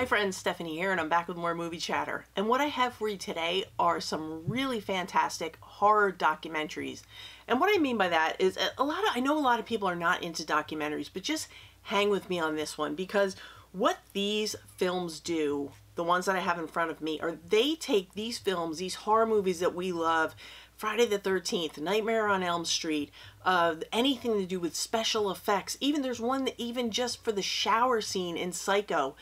Hi friends, Stephanie here, and I'm back with more movie chatter. And what I have for you today are some really fantastic horror documentaries. And what I mean by that is I know a lot of people are not into documentaries, but just hang with me on this one, because what these films do, the ones that I have in front of me, are they take these films, these horror movies that we love, Friday the 13th, Nightmare on Elm Street, anything to do with special effects. Even there's one that even just for the shower scene in Psycho.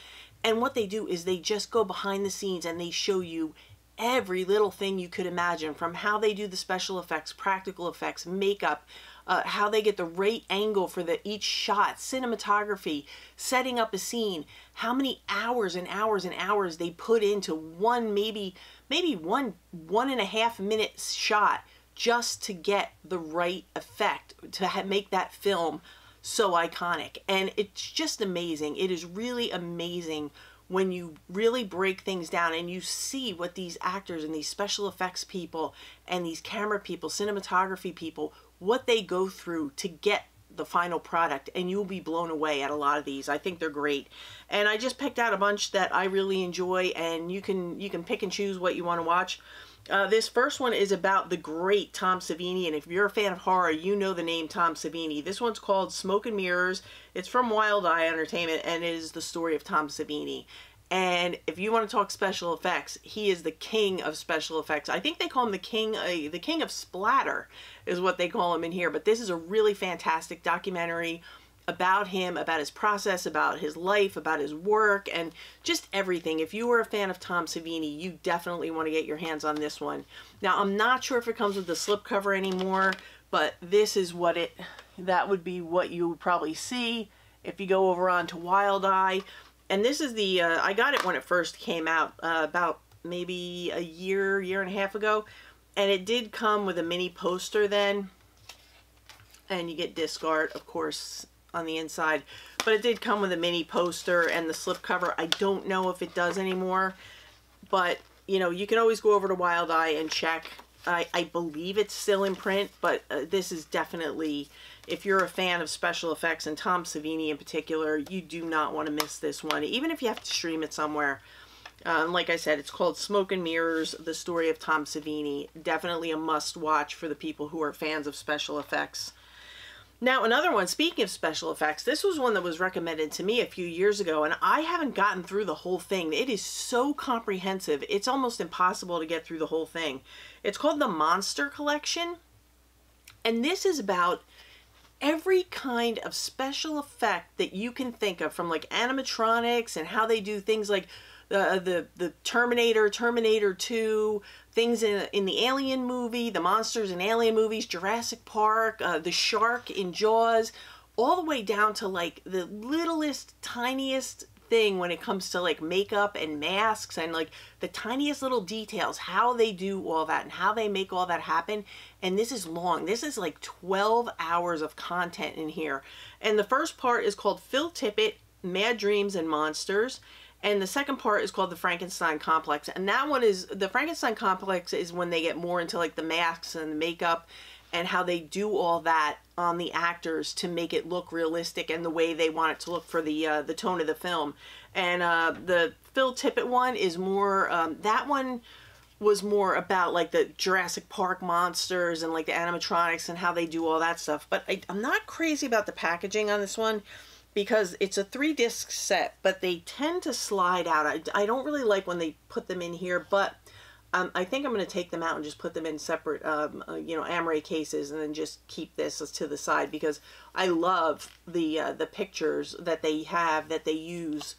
And what they do is they just go behind the scenes and they show you every little thing you could imagine, from how they do the special effects, practical effects, makeup, how they get the right angle for each shot, cinematography, setting up a scene, how many hours and hours and hours they put into one, maybe one and a half minute shot just to get the right effect, to make that film so iconic. And it's just amazing. It is really amazing when you really break things down and you see what these actors and these special effects people and these camera people, cinematography people, what they go through to get the final product, and you'll be blown away at a lot of these. I think they're great. And I just picked out a bunch that I really enjoy, and you can pick and choose what you want to watch. This first one is about the great Tom Savini, and if you're a fan of horror, you know the name Tom Savini. This one's called Smoke and Mirrors. It's from Wild Eye Entertainment, and it is the story of Tom Savini. And if you want to talk special effects, he is the king of special effects. I think they call him the king of splatter is what they call him in here. But this is a really fantastic documentary about him, about his process, about his life, about his work, and just everything. If you were a fan of Tom Savini, you definitely want to get your hands on this one. Now, I'm not sure if it comes with the slipcover anymore, but this is what that would be what you would probably see if you go over onto Wild Eye. And this is the, I got it when it first came out, about maybe a year and a half ago. And it did come with a mini poster then. And you get disc art, of course, on the inside. But it did come with a mini poster and the slipcover. I don't know if it does anymore. But, you know, you can always go over to Wild Eye and check. I believe it's still in print, but this is definitely, if you're a fan of special effects, and Tom Savini in particular, you do not want to miss this one, even if you have to stream it somewhere. Like I said, it's called Smoke and Mirrors, the story of Tom Savini. Definitely a must-watch for the people who are fans of special effects. Now, another one, speaking of special effects, this was one that was recommended to me a few years ago, and I haven't gotten through the whole thing. It is so comprehensive, it's almost impossible to get through the whole thing. It's called The Monster Collection, and this is about every kind of special effect that you can think of, from like animatronics and how they do things like the Terminator, Terminator 2, things in the Alien movie, the monsters in Alien movies, Jurassic Park, the shark in Jaws, all the way down to like the littlest, tiniest thing when it comes to like makeup and masks and like the tiniest little details, how they do all that and how they make all that happen. And this is long. This is like 12 hours of content in here. And the first part is called Phil Tippett, Mad Dreams and Monsters. And the second part is called The Frankenstein Complex. And that one is, the Frankenstein Complex is when they get more into like the masks and the makeup and how they do all that on the actors to make it look realistic and the way they want it to look for the tone of the film. And the Phil Tippett one is more, that one was more about like the Jurassic Park monsters and like the animatronics and how they do all that stuff. But I'm not crazy about the packaging on this one, because it's a 3-disc set, but they tend to slide out. I don't really like when they put them in here, but I think I'm going to take them out and just put them in separate, you know, Amray cases, and then just keep this to the side, because I love the pictures that they have, that they use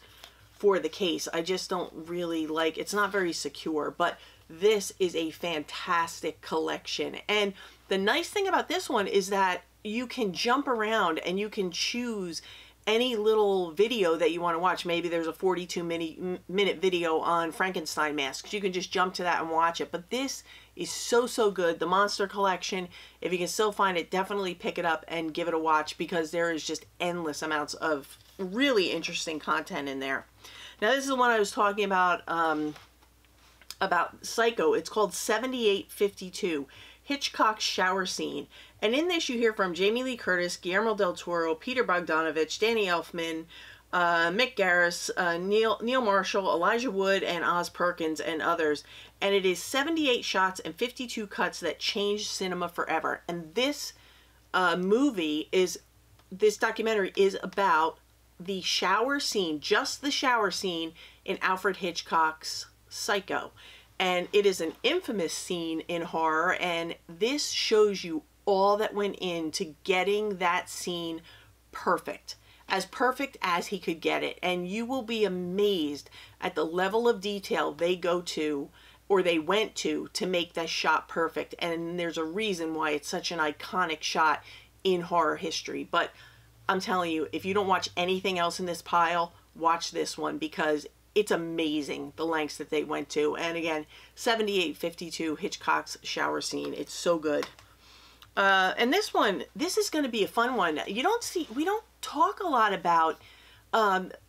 for the case. I just don't really like, it's not very secure, but this is a fantastic collection. And the nice thing about this one is that you can jump around and you can choose any little video that you want to watch. Maybe there's a 42-minute video on Frankenstein masks. You can just jump to that and watch it. But this is so good. The Monster Collection, if you can still find it, definitely pick it up and give it a watch, because there is just endless amounts of really interesting content in there. Now, this is the one I was talking about Psycho. It's called 7852. Hitchcock's shower scene. And in this you hear from Jamie Lee Curtis, Guillermo del Toro, Peter Bogdanovich, Danny Elfman, Mick Garris, Neil Marshall, Elijah Wood, and Oz Perkins, and others. And it is 78 shots and 52 cuts that changed cinema forever. And this this documentary is about the shower scene, just the shower scene in Alfred Hitchcock's Psycho. And it is an infamous scene in horror, and this shows you all that went into getting that scene perfect as he could get it. And you will be amazed at the level of detail they go to, or they went to make that shot perfect. And there's a reason why it's such an iconic shot in horror history. But I'm telling you, if you don't watch anything else in this pile, watch this one, because it's amazing the lengths that they went to. And again, 7852 Hitchcock's shower scene. It's so good. And this is going to be a fun one. We don't talk a lot about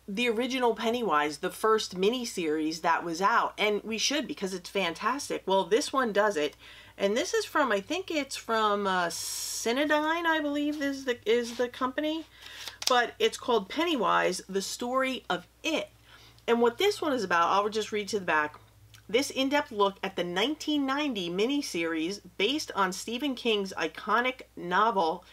the original Pennywise, the first mini-series that was out, and we should, because it's fantastic. Well, this one does it, and this is from, I think it's from Cinedyne, I believe is the company, but it's called Pennywise, The Story of It. And what this one is about, I'll just read to the back. This in-depth look at the 1990 miniseries based on Stephen King's iconic novel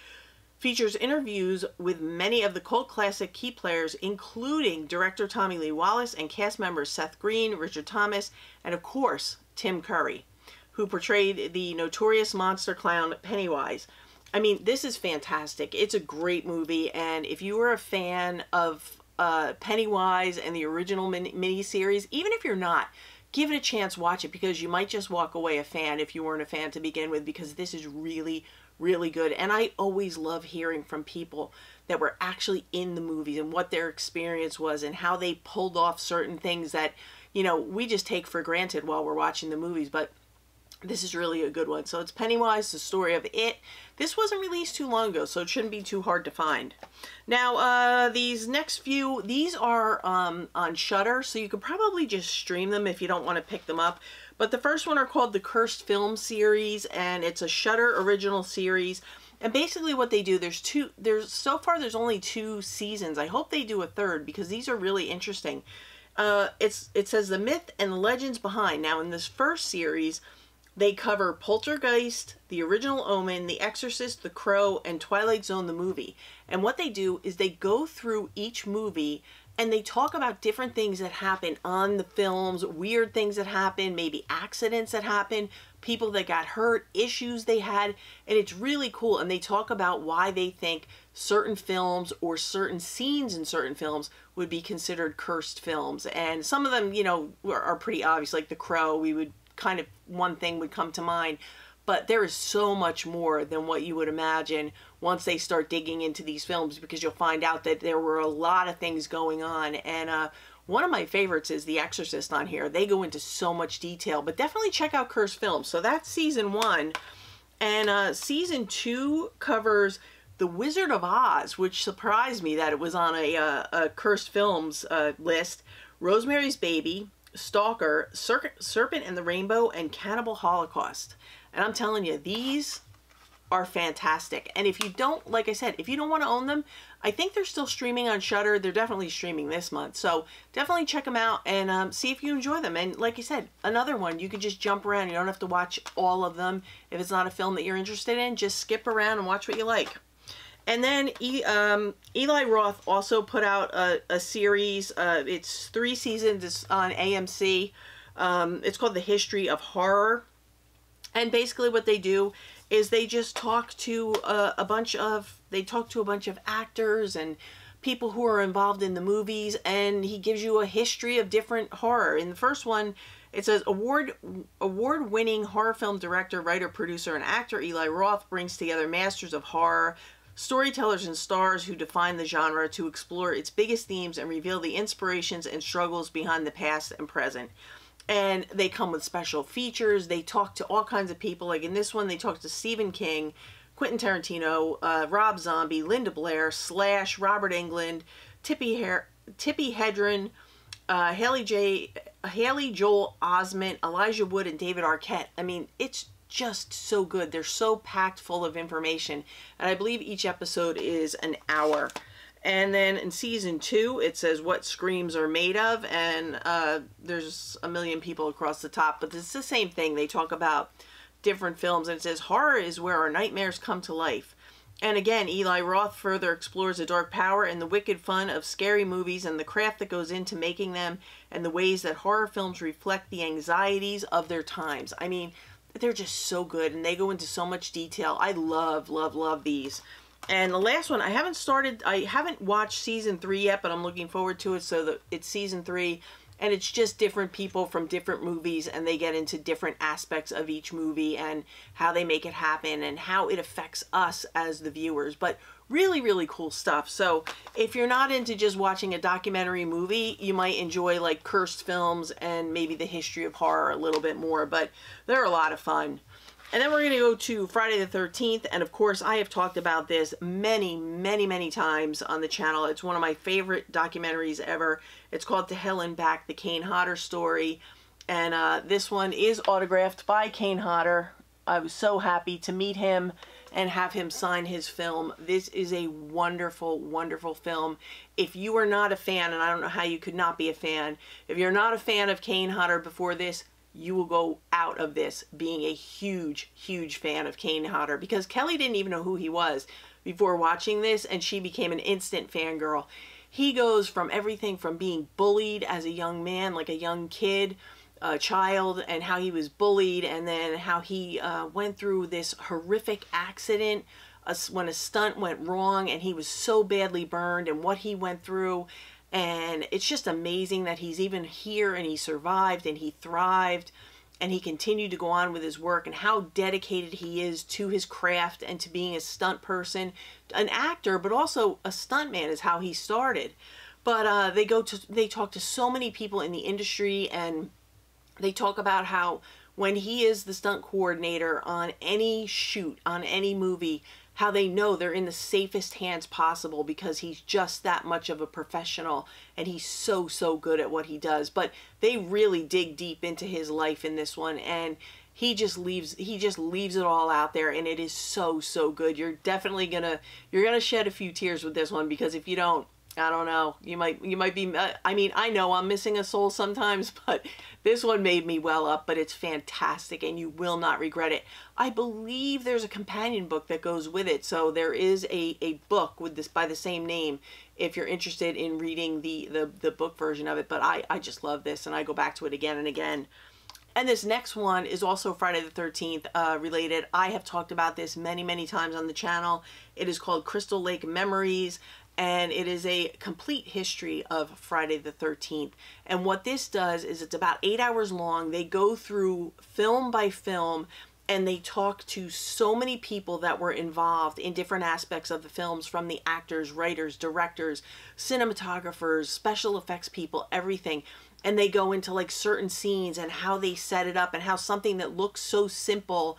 features interviews with many of the cult classic key players, including director Tommy Lee Wallace and cast members Seth Green, Richard Thomas, and of course, Tim Curry, who portrayed the notorious monster clown Pennywise. I mean, this is fantastic. It's a great movie, and if you were a fan of Pennywise and the original miniseries, even if you're not, give it a chance, watch it, because you might just walk away a fan if you weren't a fan to begin with, because this is really, really good. And I always love hearing from people that were actually in the movies and what their experience was and how they pulled off certain things that, you know, we just take for granted while we're watching the movies. But this is really a good one. So it's Pennywise, The Story of It. This wasn't released too long ago, so it shouldn't be too hard to find. Now, these next few, these are on Shudder, so you could probably just stream them if you don't want to pick them up. But the first one are called the Cursed Film Series, and it's a Shudder original series. And basically what they do, so far there's only 2 seasons. I hope they do a third, because these are really interesting. It says the myth and legends behind. Now, in this first series, they cover Poltergeist, The Original Omen, The Exorcist, The Crow, and Twilight Zone the movie. And what they do is they go through each movie and they talk about different things that happen on the films, weird things that happen, maybe accidents that happen, people that got hurt, issues they had, and it's really cool. And they talk about why they think certain films or certain scenes in certain films would be considered cursed films. And some of them, you know, are pretty obvious, like The Crow, one thing would come to mind. But there is so much more than what you would imagine once they start digging into these films, because you'll find out that there were a lot of things going on. And one of my favorites is The Exorcist on here. They go into so much detail, but definitely check out Cursed Films. So that's season 1. And season 2 covers The Wizard of Oz, which surprised me that it was on a Cursed Films list. Rosemary's Baby, Stalker, Serpent and the Rainbow, and Cannibal Holocaust. And I'm telling you, these are fantastic. And if you don't, like I said, if you don't want to own them, I think they're still streaming on Shudder. They're definitely streaming this month. So definitely check them out and see if you enjoy them. And like I said, another one, you could just jump around. You don't have to watch all of them. If it's not a film that you're interested in, just skip around and watch what you like. And then Eli Roth also put out a series. It's 3 seasons. It's on AMC. It's called The History of Horror. And basically what they do is they just talk to a bunch of actors and people who are involved in the movies, and he gives you a history of different horror. In the first one, it says award-winning horror film director, writer, producer, and actor Eli Roth brings together masters of horror, storytellers and stars who define the genre to explore its biggest themes and reveal the inspirations and struggles behind the past and present. And they come with special features. They talk to all kinds of people. Like in this one, they talk to Stephen King, Quentin Tarantino, Rob Zombie, Linda Blair, Slash, Robert Englund, Tippi Hedren, Haley Joel Osment, Elijah Wood, and David Arquette. I mean, it's just so good. They're so packed full of information. And I believe each episode is an hour. And then in season 2, it says what screams are made of, and there's a million people across the top, but it's the same thing. They talk about different films, and it says horror is where our nightmares come to life. And again, Eli Roth further explores the dark power and the wicked fun of scary movies and the craft that goes into making them and the ways that horror films reflect the anxieties of their times. I mean, they're just so good, and they go into so much detail. I love, love, love these. And the last one, I haven't watched season 3 yet, but I'm looking forward to it. So that it's season 3, and it's just different people from different movies, and they get into different aspects of each movie and how they make it happen and how it affects us as the viewers. But really, really cool stuff. So if you're not into just watching a documentary movie, you might enjoy like cursed films and maybe the history of horror a little bit more, but they're a lot of fun. And then we're going to go to Friday the 13th, and of course I have talked about this many, many, many times on the channel. It's one of my favorite documentaries ever. It's called To Hell and Back, the Kane Hodder story, and this one is autographed by Kane Hodder. I was so happy to meet him and have him sign his film. This is a wonderful, wonderful film. If you are not a fan, and I don't know how you could not be a fan, if you're not a fan of Kane Hodder before this, you will go out of this being a huge, huge fan of Kane Hodder, because Kelly didn't even know who he was before watching this, and she became an instant fangirl. He goes from everything from being bullied as a young man, like a young kid, a child, and how he was bullied, and then how he went through this horrific accident when a stunt went wrong, and he was so badly burned, and what he went through. And it's just amazing that he's even here, and he survived, and he thrived, and he continued to go on with his work, and how dedicated he is to his craft and to being a stunt person, an actor, but also a stuntman is how he started. But they talk to so many people in the industry, and they talk about how when he is the stunt coordinator on any shoot, on any movie, how they know they're in the safest hands possible because he's just that much of a professional, and he's so, so good at what he does. But they really dig deep into his life in this one, and he just leaves it all out there, and it is so, so good. You're definitely gonna shed a few tears with this one, because if you don't, I don't know, you might be, I mean, I know I'm missing a soul sometimes, but this one made me well up. But it's fantastic, and you will not regret it. I believe there's a companion book that goes with it, so there is a book with this by the same name if you're interested in reading the book version of it. But I just love this, and I go back to it again and again. And this next one is also Friday the 13th related. I have talked about this many, many times on the channel. It is called Crystal Lake Memories, and it is a complete history of Friday the 13th. And what this does is it's about 8 hours long. They go through film by film, and they talk to so many people that were involved in different aspects of the films, from the actors, writers, directors, cinematographers, special effects people, everything. And they go into like certain scenes and how they set it up, and how something that looks so simple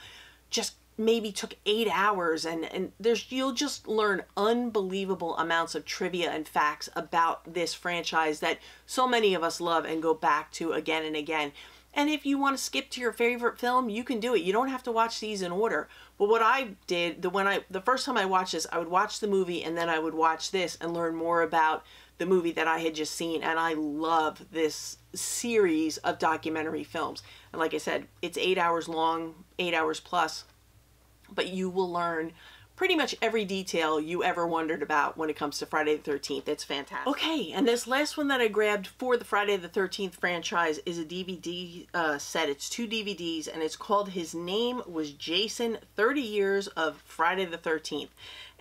just maybe took 8 hours, and you'll just learn unbelievable amounts of trivia and facts about this franchise that so many of us love and go back to again and again. And if you want to skip to your favorite film, you can do it. You don't have to watch these in order. But what I did, the first time I watched this, I would watch the movie, and then I would watch this and learn more about the movie that I had just seen. And I love this series of documentary films. And like I said, it's 8 hours long, 8 hours plus, but you will learn pretty much every detail you ever wondered about when it comes to Friday the 13th. It's fantastic. Okay, and this last one that I grabbed for the Friday the 13th franchise is a DVD set. It's 2 DVDs, and it's called His Name Was Jason, 30 Years of Friday the 13th.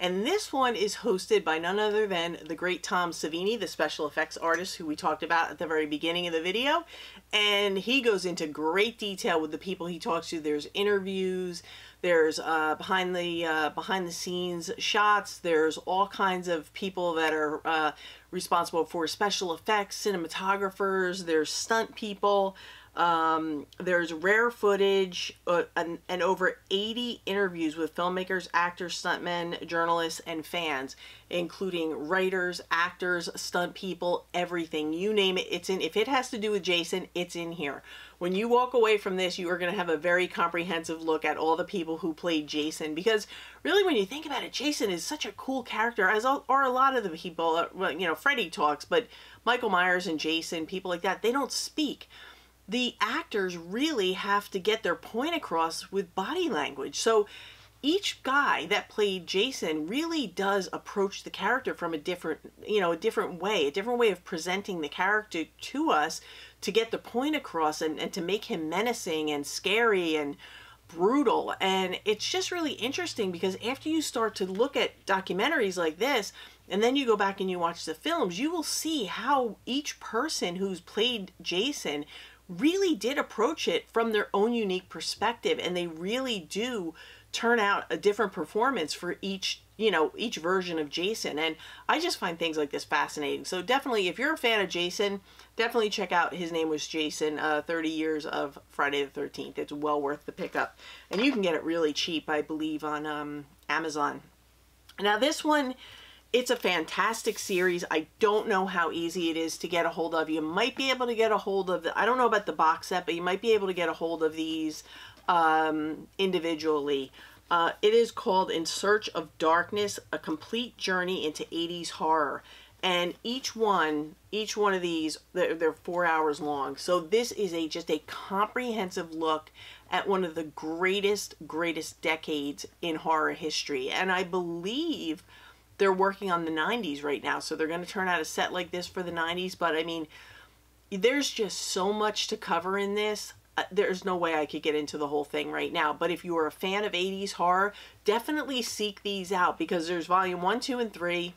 And this one is hosted by none other than the great Tom Savini, the special effects artist who we talked about at the very beginning of the video. And he goes into great detail with the people he talks to. There's interviews, there's behind the scenes shots, there's all kinds of people that are responsible for special effects, cinematographers, there's stunt people. There's rare footage and over 80 interviews with filmmakers, actors, stuntmen, journalists, and fans, including writers, actors, stunt people, everything. You name it, it's in. If it has to do with Jason, it's in here. When you walk away from this, you are going to have a very comprehensive look at all the people who played Jason, because really when you think about it, Jason is such a cool character, as are a lot of the people. Well, you know, Freddy talks, but Michael Myers and Jason, people like that, they don't speak. The actors really have to get their point across with body language. So each guy that played Jason really does approach the character from a different, a different way of presenting the character to us to get the point across and to make him menacing and scary and brutal. And it's just really interesting, because after you start to look at documentaries like this, and then you go back and you watch the films, you will see how each person who's played Jason really did approach it from their own unique perspective, and they really do turn out a different performance for each version of Jason. And I just find things like this fascinating. So definitely, if you're a fan of Jason, definitely check out His Name Was Jason, 30 Years of Friday the 13th. It's well worth the pickup, and you can get it really cheap, I believe, on Amazon. Now this one, it's a fantastic series. I don't know how easy it is to get a hold of. You might be able to get a hold of I don't know about the box set, but you might be able to get a hold of these individually. It is called In Search of Darkness, A Complete Journey into 80s Horror. And each one of these, they're 4 hours long. So this is just a comprehensive look at one of the greatest decades in horror history. And I believe they're working on the 90s right now, so they're going to turn out a set like this for the 90s. But I mean, there's just so much to cover in this. There's no way I could get into the whole thing right now. But if you are a fan of 80s horror, definitely seek these out, because there's volume 1, 2, and 3.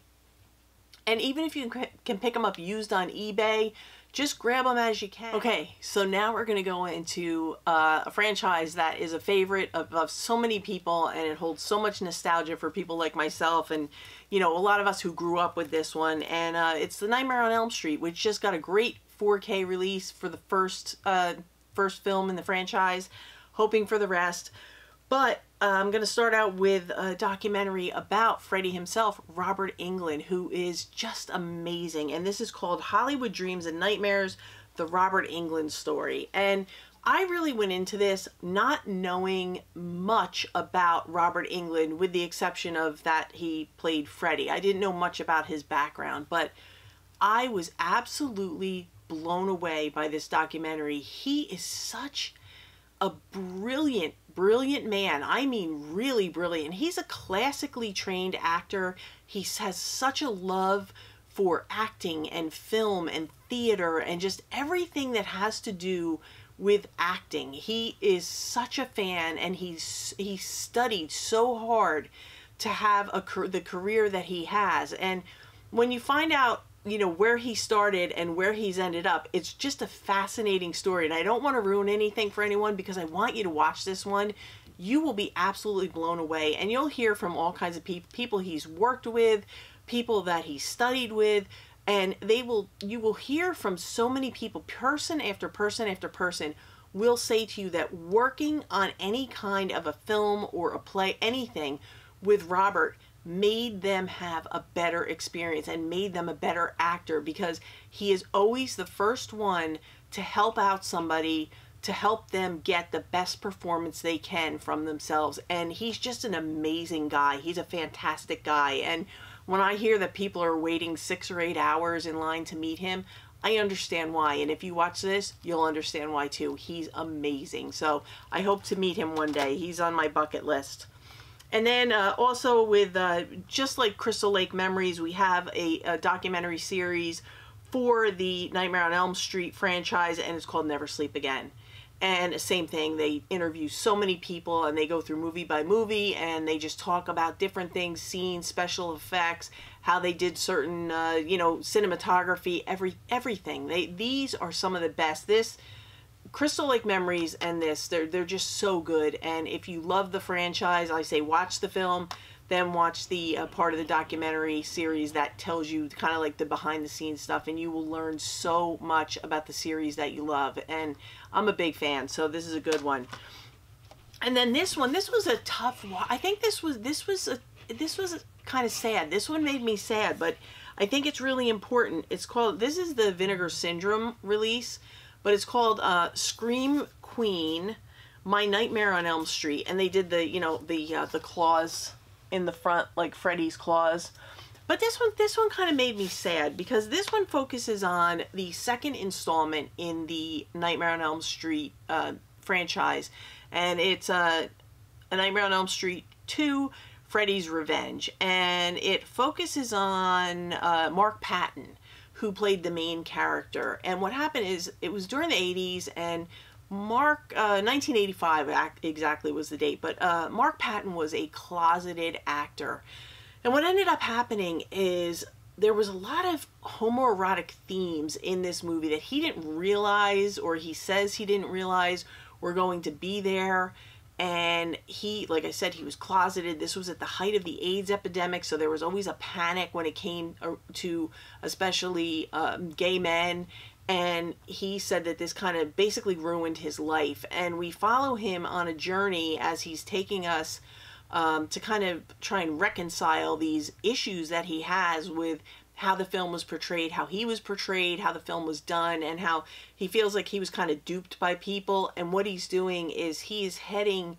And even if you can pick them up used on eBay, just grab them as you can. Okay, so now we're going to go into a franchise that is a favorite of so many people, and it holds so much nostalgia for people like myself and, a lot of us who grew up with this one. And it's The Nightmare on Elm Street, which just got a great 4K release for the first film in the franchise, hoping for the rest. But I'm going to start out with a documentary about Freddy himself, Robert Englund, who is just amazing. And this is called Hollywood Dreams and Nightmares, the Robert Englund story. And I really went into this not knowing much about Robert Englund, with the exception of that he played Freddy. I didn't know much about his background, but I was absolutely blown away by this documentary. He is such a brilliant man. I mean, really brilliant. He's a classically trained actor. He has such a love for acting and film and theater and just everything that has to do with acting. He is such a fan, and he studied so hard to have the career that he has. And when you find out where he started and where he's ended up, it's just a fascinating story. And I don't want to ruin anything for anyone, because I want you to watch this one. You will be absolutely blown away, and you'll hear from all kinds of people he's worked with, people that he studied with, and you will hear from so many people, person after person after person will say to you that working on any kind of a film or a play, anything with Robert, made them have a better experience and made them a better actor, because he is always the first one to help out somebody, to help them get the best performance they can from themselves. And he's just an amazing guy. He's a fantastic guy. And when I hear that people are waiting 6 or 8 hours in line to meet him, I understand why. And if you watch this, you'll understand why too. He's amazing. So I hope to meet him one day. He's on my bucket list. And then also with, just like Crystal Lake Memories, we have a documentary series for the Nightmare on Elm Street franchise, and it's called Never Sleep Again. And same thing, they interview so many people, and they go through movie by movie, and they just talk about different things, scenes, special effects, how they did certain, cinematography, everything. These are some of the best. This Crystal Lake Memories and this, they're just so good. And if you love the franchise, I say watch the film. then watch the part of the documentary series that tells you kind of like the behind the scenes stuff, and you will learn so much about the series that you love. And I'm a big fan, so this is a good one. And then this one, this was a tough one. I think this was kind of sad. This one made me sad, but I think it's really important. It's called, this is the Vinegar Syndrome release, but it's called Scream Queen, My Nightmare on Elm Street. And they did the, you know, the claws in the front, like Freddy's claws. But this one kind of made me sad, because this one focuses on the second installment in the Nightmare on Elm Street franchise. And it's a Nightmare on Elm Street 2, Freddy's Revenge. And it focuses on Mark Patton, who played the main character. And what happened is, it was during the 80s, and 1985 exactly was the date, but Mark Patton was a closeted actor. And what ended up happening is there was a lot of homoerotic themes in this movie that he didn't realize, or he says he didn't realize, were going to be there. And he, like I said, he was closeted. This was at the height of the AIDS epidemic, so there was always a panic when it came to especially gay men. And he said that this kind of basically ruined his life. And we follow him on a journey as he's taking us to kind of try and reconcile these issues that he has with how the film was portrayed, how he was portrayed, how the film was done, and how he feels like he was kind of duped by people. And what he's doing is he is heading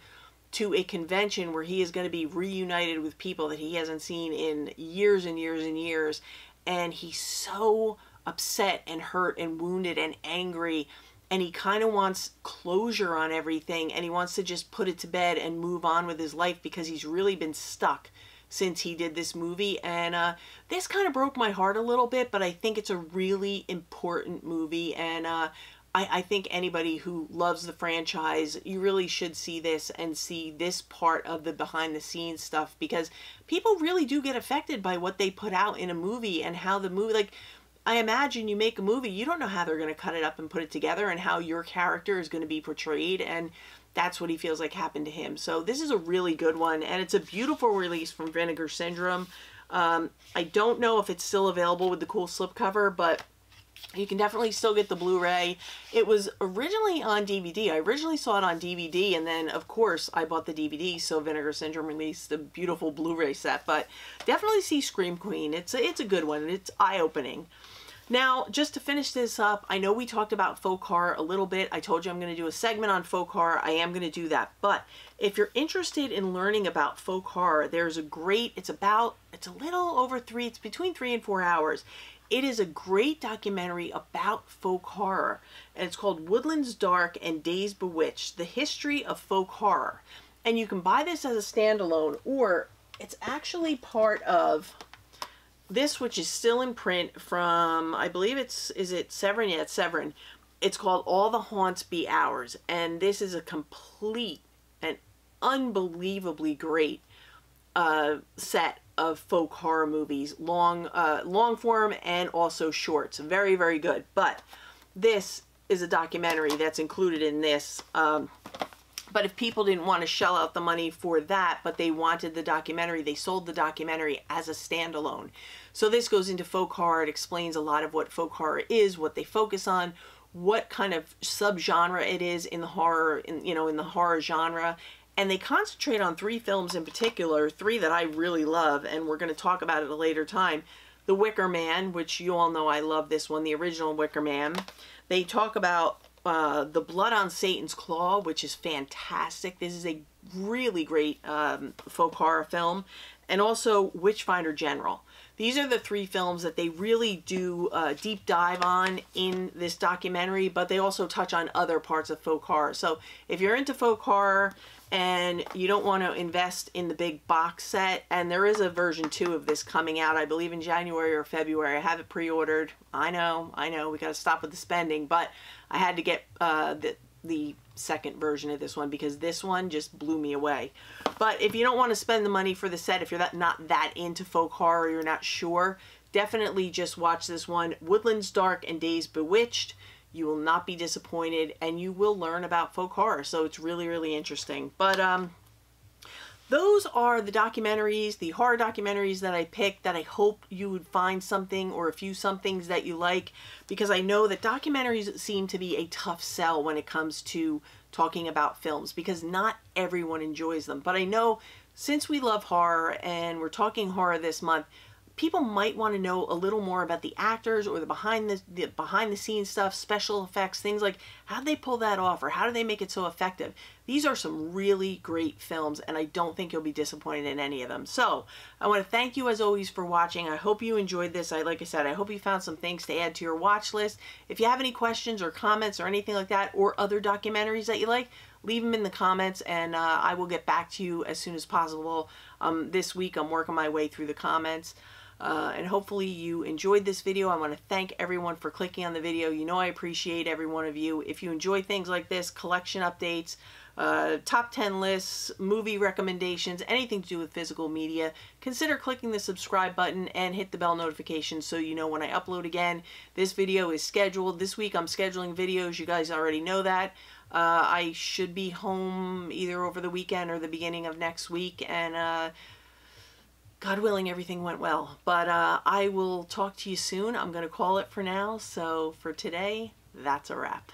to a convention where he is going to be reunited with people that he hasn't seen in years and years and years. And he's so upset and hurt and wounded and angry, and he kind of wants closure on everything, and he wants to just put it to bed and move on with his life, because he's really been stuck since he did this movie. And this kind of broke my heart a little bit, but I think it's a really important movie. And I think anybody who loves the franchise, you really should see this and see this part of the behind the scenes stuff, because people really do get affected by what they put out in a movie, and how the movie, like, I imagine you make a movie, you don't know how they're going to cut it up and put it together, and how your character is going to be portrayed, and that's what he feels like happened to him. So this is a really good one, and it's a beautiful release from Vinegar Syndrome. I don't know if it's still available with the cool slipcover, but you can definitely still get the Blu-ray. It was originally on DVD. I originally saw it on DVD, and then, of course, I bought the DVD, so Vinegar Syndrome released the beautiful Blu-ray set. But definitely see Scream Queen. It's a good one, and it's eye-opening. Now, just to finish this up, I know we talked about faux horror a little bit. I told you I'm going to do a segment on faux horror. I am going to do that. But if you're interested in learning about faux horror, there's a great, it's a little over it's between 3 and 4 hours. It is a great documentary about folk horror, and it's called Woodlands Dark and Days Bewitched, The History of Folk Horror. And you can buy this as a standalone, or it's actually part of this, which is still in print from, I believe is it Severin? Yeah, it's Severin. It's called All the Haunts Be Ours. And this is a complete and unbelievably great set of folk horror movies, long form and also shorts. Very, very good. But this is a documentary that's included in this. But if people didn't want to shell out the money for that, but they wanted the documentary, they sold the documentary as a standalone. So this goes into folk horror. It explains a lot of what folk horror is, what they focus on, what kind of subgenre it is in the horror, in the horror genre. And they concentrate on 3 films in particular, 3 that I really love, and we're going to talk about it at a later time. The Wicker Man, which you all know I love this one, the original Wicker Man. They talk about The Blood on Satan's Claw, which is fantastic. This is a really great folk horror film. And also Witchfinder General. These are the 3 films that they really do deep dive on in this documentary, but they also touch on other parts of folk horror. So if you're into folk horror and you don't want to invest in the big box set, and there is a version 2 of this coming out, I believe in January or February. I have it pre-ordered. I know, we got to stop with the spending, but I had to get the second version of this one because this one just blew me away. But if you don't want to spend the money for the set, if you're not that into folk horror, you're not sure, definitely just watch this one, Woodlands Dark and Days Bewitched. You will not be disappointed, and you will learn about folk horror, so it's really, really interesting. But those are the documentaries, the horror documentaries that I picked, that I hope you would find something or a few somethings that you like, because I know that documentaries seem to be a tough sell when it comes to talking about films, because not everyone enjoys them. But I know since we love horror and we're talking horror this month, people might want to know a little more about the actors or the behind the scenes stuff, special effects, things like how do they pull that off or how do they make it so effective. These are some really great films, and I don't think you'll be disappointed in any of them. So I want to thank you as always for watching. I hope you enjoyed this. Like I said, I hope you found some things to add to your watch list. If you have any questions or comments or anything like that, or other documentaries that you like, leave them in the comments, and I will get back to you as soon as possible. This week I'm working my way through the comments. And hopefully you enjoyed this video. I want to thank everyone for clicking on the video. You know I appreciate every one of you. If you enjoy things like this, collection updates, top 10 lists, movie recommendations, anything to do with physical media, consider clicking the subscribe button and hit the bell notification so you know when I upload again. This video is scheduled. This week I'm scheduling videos. You guys already know that. I should be home either over the weekend or the beginning of next week, and God willing, everything went well. But I will talk to you soon. I'm going to call it for now. So for today, that's a wrap.